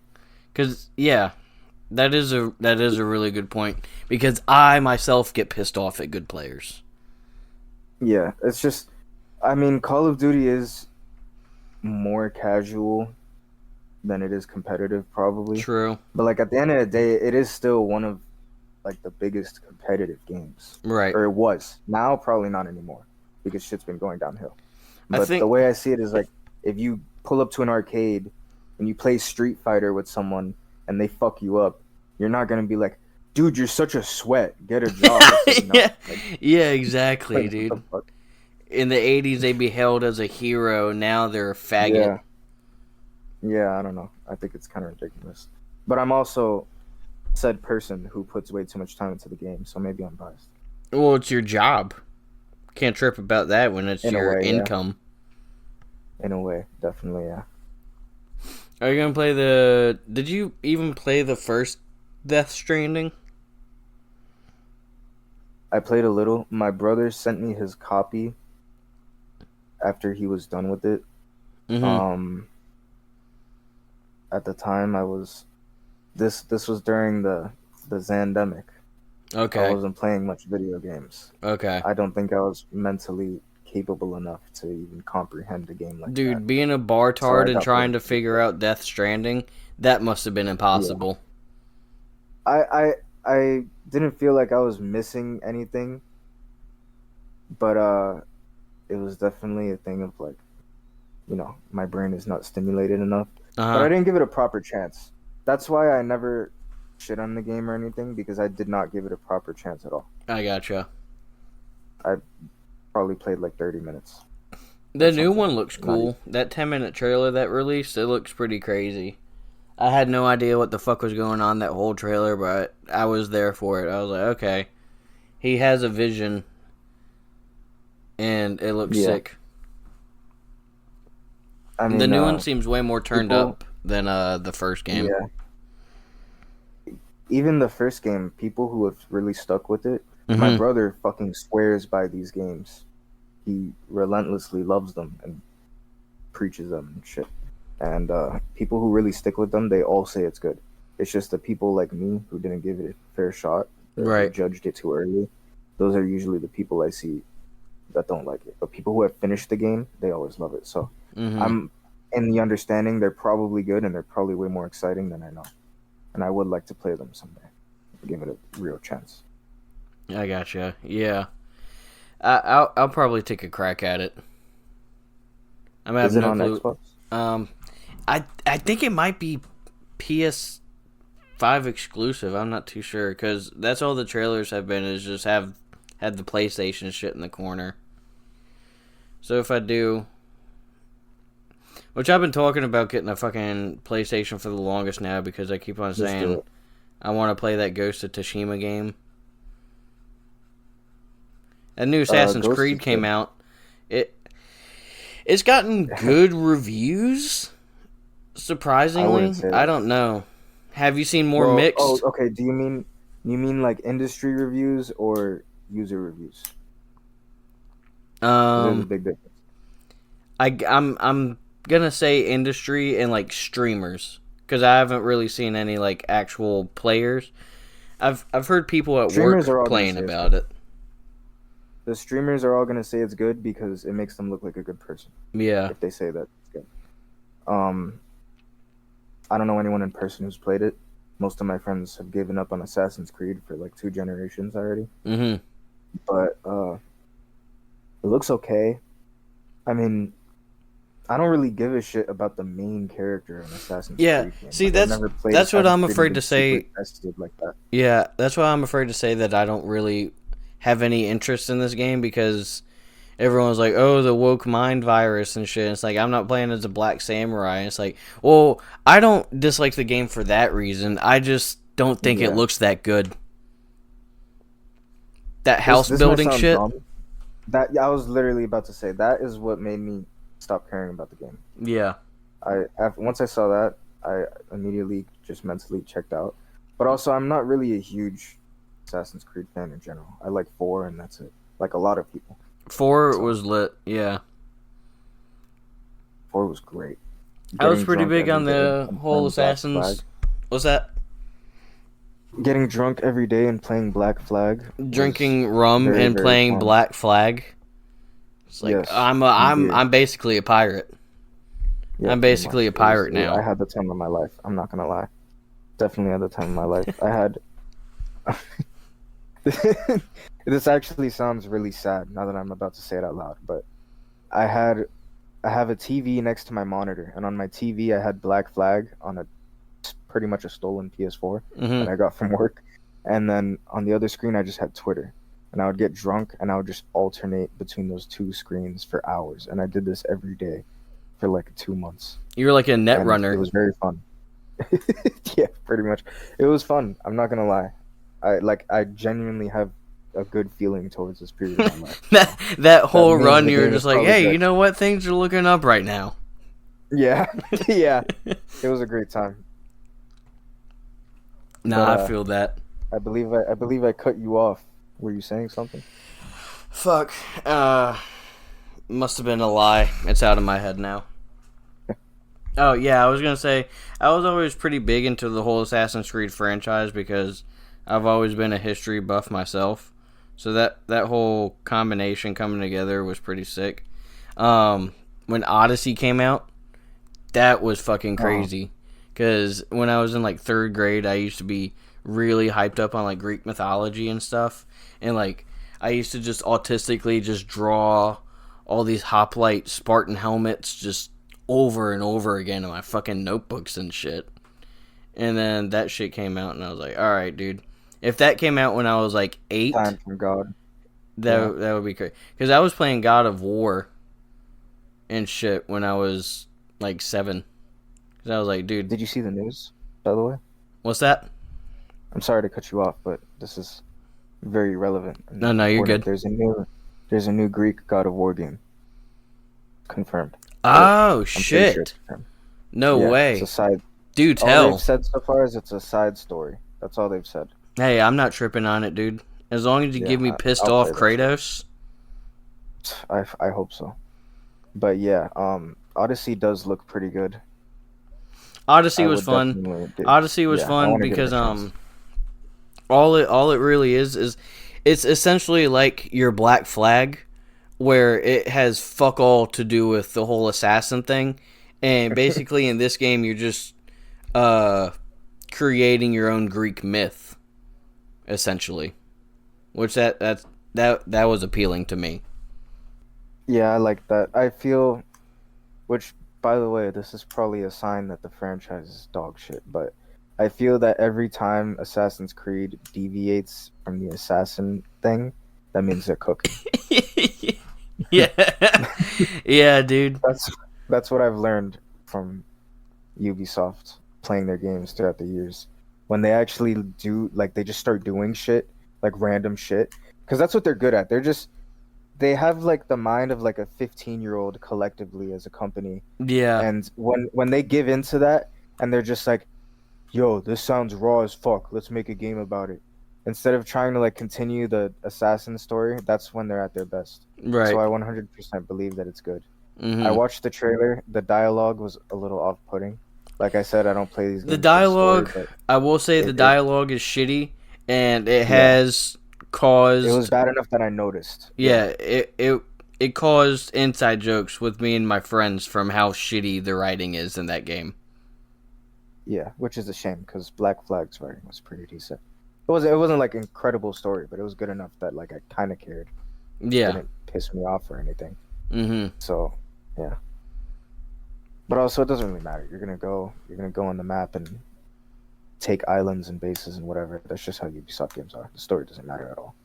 Cause yeah, that is a really good point. Because I myself get pissed off at good players. yeah. It's just, I mean, Call of Duty is more casual than it is competitive, probably. True. But like at the end of the day, it is still one of like the biggest competitive games, Right. or it was. Now probably not anymore because shit's been going downhill. I But the think. way I see it is like if you pull up to an arcade and you play Street Fighter with someone and they fuck you up, you're not gonna be like, dude, you're such a sweat. Get a job. It's like no. Yeah. Like, Yeah. Exactly, what the dude. fuck? In the '80s, they be hailed as a hero. Now they're a faggot. Yeah. Yeah, I don't know. I think it's kind of ridiculous. But I'm also said person who puts way too much time into the game, so maybe I'm biased. Well, it's your job. Can't trip about that when it's In a your way, yeah. income. In a way, definitely, yeah. Are you gonna play the? Did you even play the first Death Stranding? I played a little. My brother sent me his copy after he was done with it. Mm-hmm. Um, at the time, I was this was during the Zandemic. I Okay. wasn't playing much video games. Okay. I don't think I was mentally capable enough to even comprehend a game like that. Dude, being a So I bartard and got bored. trying to figure out Death Stranding, that must have been Yeah. impossible. I didn't feel like I was missing anything, but it was definitely a thing of like, my brain is not stimulated enough. but I didn't give it a proper chance. That's why I never shit on the game or anything, because I did not give it a proper chance at all. I gotcha. I probably played like 30 minutes. The new one looks cool. That 10-minute trailer that released, it looks pretty crazy. I had no idea what the fuck was going on that whole trailer, but I was there for it. I was like, okay. He has a vision, and it looks sick. I mean, the new one seems way more turned up than the first game. Yeah. Even the first game, people who have really stuck with it, my brother fucking swears by these games. He relentlessly loves them and preaches them and shit. And people who really stick with them, they all say it's good. It's just the people like me who didn't give it a fair shot, right? Who judged it too early. Those are usually the people I see that don't like it. But people who have finished the game, they always love it. So I'm in the understanding they're probably good and they're probably way more exciting than I know. And I would like to play them someday. Give it a real chance. I gotcha. Yeah. I'll probably take a crack at it. Is it on Xbox? I think it might be PS5 exclusive. I'm not too sure, because that's all the trailers have been, is just had the PlayStation shit in the corner. So if I do, which I've been talking about getting a fucking PlayStation for the longest now, because I keep on saying I want to play that Ghost of Tsushima game. A new Assassin's Creed came out. It's gotten good reviews, surprisingly. I don't know. Have you seen more mixed? Oh, okay. Do you mean like industry reviews or user reviews? There's a big difference. I'm gonna say industry and like streamers, because I haven't really seen any like actual players. I've heard people at work playing about it. The streamers are all going to say it's good because it makes them look like a good person. Yeah. If they say that it's good. I don't know anyone in person who's played it. Most of my friends have given up on Assassin's Creed for like 2 generations already. But it looks okay. I mean, I don't really give a shit about the main character in Assassin's Creed game. See, that's what I'm afraid to say. Like that. Yeah, that's why I'm afraid to say that I don't really have any interest in this game, because everyone's like, oh, the woke mind virus and shit. It's like, I'm not playing as a black samurai. It's like, well, I don't dislike the game for that reason. I just don't think it looks that good. That house building shit. That I was literally about to say, that is what made me stop caring about the game. Yeah. Once I saw that, I immediately just mentally checked out. But also, I'm not really a huge Assassin's Creed fan in general. I like 4 and that's it. Like a lot of people. 4 was lit, yeah. 4 was great. I was pretty big on the whole Assassin's. What's that? Getting drunk every day and playing Black Flag. Drinking rum and playing Black Flag. It's like, I'm basically a pirate. Yeah, I'm basically a pirate now. I had the time of my life. I'm not gonna lie. Definitely had the time of my life. I had. This actually sounds really sad now that I'm about to say it out loud, but I have a TV next to my monitor, and on my TV I had Black Flag on a pretty much a stolen PS4 that I got from work, and then on the other screen I just had Twitter, and I would get drunk and I would just alternate between those 2 screens for hours, and I did this every day for like 2 months. You were like a net runner. It was very fun. Yeah, pretty much. It was fun. I'm not gonna lie. I genuinely have a good feeling towards this period of my life. that whole run, you were just like, hey, you know what? Things are looking up right now. Yeah, yeah. It was a great time. I feel that. I believe I cut you off. Were you saying something? Fuck. Must have been a lie. It's out of my head now. Oh, yeah, I was going to say, I was always pretty big into the whole Assassin's Creed franchise because I've always been a history buff myself. So that whole combination coming together was pretty sick. When Odyssey came out, that was fucking crazy. Because when I was in, like, 3rd grade, I used to be really hyped up on, like, Greek mythology and stuff. And, like, I used to just autistically just draw all these hoplite Spartan helmets just over and over again in my fucking notebooks and shit. And then that shit came out, and I was like, all right, dude. If that came out when I was like 8, Time from God. that would be crazy. Because I was playing God of War and shit when I was like 7. Because I was like, dude. Did you see the news, by the way? What's that? I'm sorry to cut you off, but this is very relevant. No, you're good. There's a new Greek God of War game. Confirmed. Oh, shit. Sure no way. It's a side. Do tell. All they've said so far is it's a side story. That's all they've said. Hey, I'm not tripping on it, dude. As long as you give me pissed off Kratos. I hope so. But yeah, Odyssey does look pretty good. Odyssey was fun. Odyssey was fun because all it really is it's essentially like your Black Flag, where it has fuck all to do with the whole assassin thing, and basically in this game you're just creating your own Greek myth, essentially, which that was appealing to me. Yeah, I like that. I feel, which by the way, this is probably a sign that the franchise is dog shit, but I feel that every time Assassin's Creed deviates from the assassin thing, that means they're cooking. Yeah. Yeah, dude. That's what I've learned from Ubisoft playing their games throughout the years. When they actually do, like, they just start doing shit, like random shit, because that's what they're good at. They have like the mind of like a 15-year-old collectively as a company. Yeah. And when they give into that and they're just like, yo, this sounds raw as fuck, let's make a game about it, instead of trying to like continue the assassin story, that's when they're at their best. Right. So I 100% believe that it's good. Mm-hmm. I watched the trailer. The dialogue was a little off-putting. Like I said, I don't play these games. The dialogue, I will say the dialogue is shitty, and it has caused... It was bad enough that I noticed. Yeah, it caused inside jokes with me and my friends from how shitty the writing is in that game. Yeah, which is a shame, because Black Flag's writing was pretty decent. It wasn't like incredible story, but it was good enough that like I kind of cared. Yeah. It didn't piss me off or anything. Mm-hmm. So, yeah. But also, it doesn't really matter. You're gonna go on the map and take islands and bases and whatever. That's just how Ubisoft games are. The story doesn't matter at all.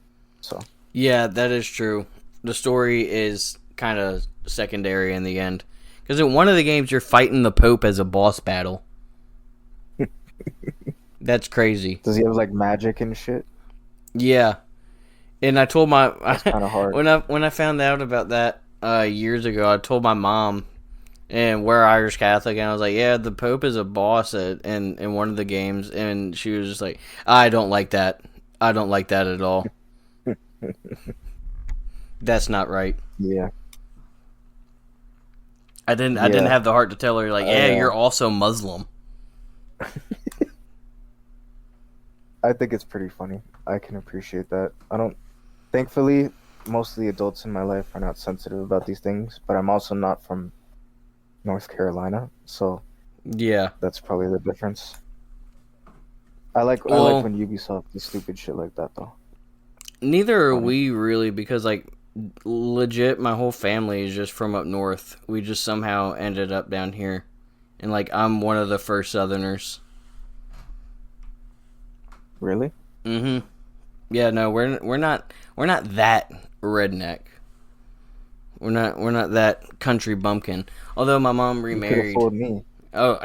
So. Yeah, that is true. The story is kind of secondary in the end, because in one of the games you're fighting the Pope as a boss battle. That's crazy. Does he have like magic and shit? Yeah. And I told That's kind of hard. when I found out about that years ago, I told my mom, and we're Irish Catholic, and I was like, yeah, the Pope is a boss in one of the games, and she was just like, I don't like that. I don't like that at all. That's not right. Yeah. I didn't have the heart to tell her, like, yeah, you're also Muslim. I think it's pretty funny. I can appreciate that. Thankfully, most of the adults in my life are not sensitive about these things, but I'm also not from North Carolina, so yeah, that's probably the difference. I like when Ubisoft does stupid shit like that, though. Neither are we really, because like legit, my whole family is just from up north. We just somehow ended up down here, and like I'm one of the first Southerners. Really? Mm-hmm. Yeah, no, we're not that redneck. We're not that country bumpkin. Although my mom remarried. You could afford me. Oh.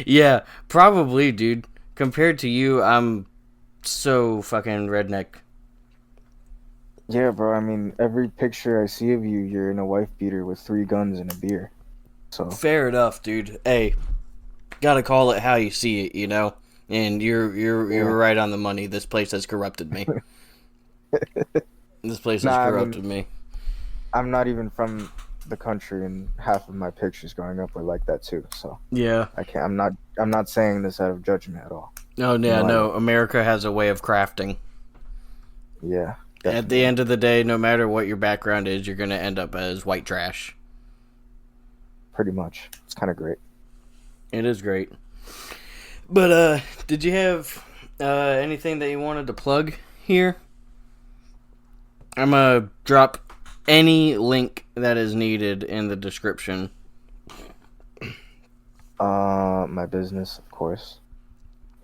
Yeah, probably, dude. Compared to you, I'm so fucking redneck. Yeah, bro. I mean, every picture I see of you, you're in a wife beater with 3 guns and a beer. So fair enough, dude. Hey, gotta call it how you see it, you know. And you're right on the money. This place has corrupted me. This place has corrupted me. I'm not even from the country, and half of my pictures growing up were like that too. So yeah, I can't. I'm not saying this out of judgment at all. Oh yeah, no. America has a way of crafting. Yeah. Definitely. At the end of the day, no matter what your background is, you're gonna end up as white trash. Pretty much. It's kind of great. It is great. But did you have anything that you wanted to plug here? I'm gonna drop any link that is needed in the description. My business, of course.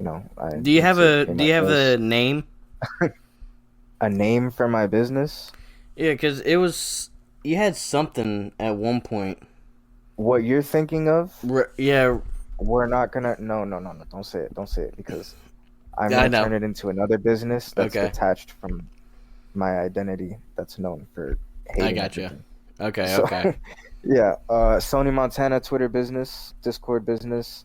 Do you have a name? A name for my business? Yeah, because you had something at one point. What you're thinking of? Yeah. We're not gonna. No. Don't say it because I'm gonna turn it into another business that's detached from my identity. That's known for hating. I got you. Okay. So, okay. Yeah. Sony Montana Twitter business, Discord business,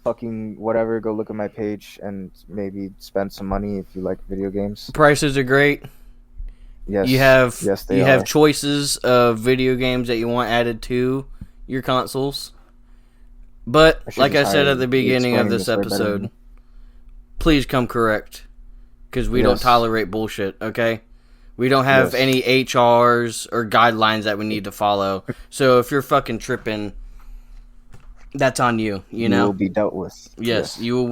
fucking whatever. Go look at my page and maybe spend some money if you like video games. Prices are great. Yes. You have choices of video games that you want added to your consoles. But like I said at the beginning of this episode, please come correct, because we don't tolerate bullshit. Okay, we don't have any HRs or guidelines that we need to follow. So if you're fucking tripping, that's on you. You know, will be dealt with. Yes, you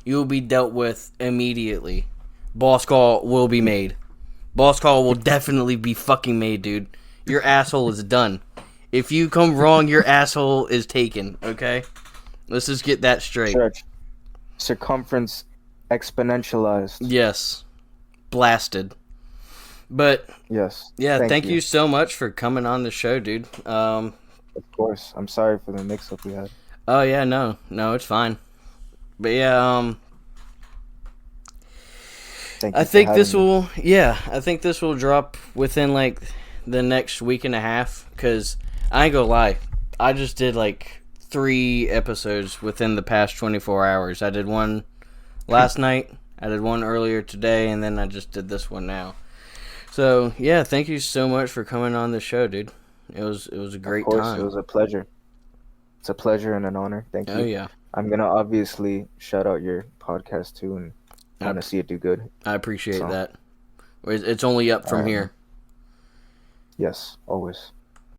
will be dealt with immediately. Boss call will be made. Boss call will definitely be fucking made, dude. Your asshole is done. If you come wrong, your asshole is taken, okay? Let's just get that straight. Church. Circumference exponentialized. Yes. Blasted. But, yes. Yeah, thank you so much for coming on the show, dude. Of course. I'm sorry for the mix-up we had. Oh, yeah, no, it's fine. But, yeah, I think this will drop within, like, the next week and a half, because I ain't gonna lie, I just did like 3 episodes within the past 24 hours. I did one last night, I did one earlier today, and then I just did this one now. So yeah, thank you so much for coming on the show, dude. It was a great time. Of course, it was a pleasure. It's a pleasure and an honor. Thank you. Oh yeah. I'm gonna obviously shout out your podcast too, and want to see it do good. I appreciate that. It's only up from here. Yes, always.